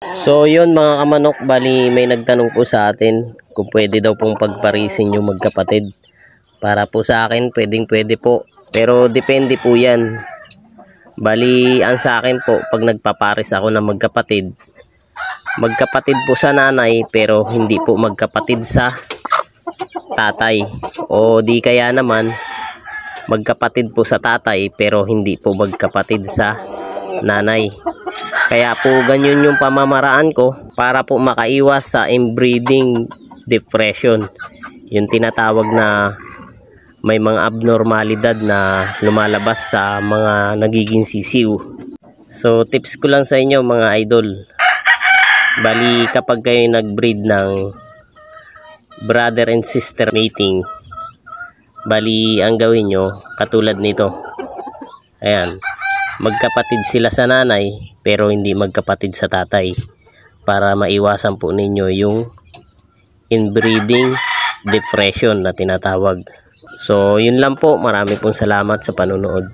So yun mga kamanok, bali may nagtanong po sa atin kung pwede daw pong pagparisin yung magkapatid. Para po sa akin pwede po, pero depende po yan. Bali ang sa akin po, pag nagpaparis ako ng magkapatid po sa nanay pero hindi po magkapatid sa tatay, o di kaya naman magkapatid po sa tatay pero hindi po magkapatid sa nanay. Kaya po ganyan yung pamamaraan ko para po makaiwas sa inbreeding depression, yung tinatawag na may mga abnormalidad na lumalabas sa mga nagiging sisiw. So tips ko lang sa inyo mga idol, bali kapag kayo nagbreed ng brother and sister mating, bali ang gawin nyo katulad nito. Ayan, magkapatid sila sa nanay pero hindi magkapatid sa tatay, para maiwasan po ninyo yung inbreeding depression na tinatawag. So yun lang po, marami pong salamat sa panonood.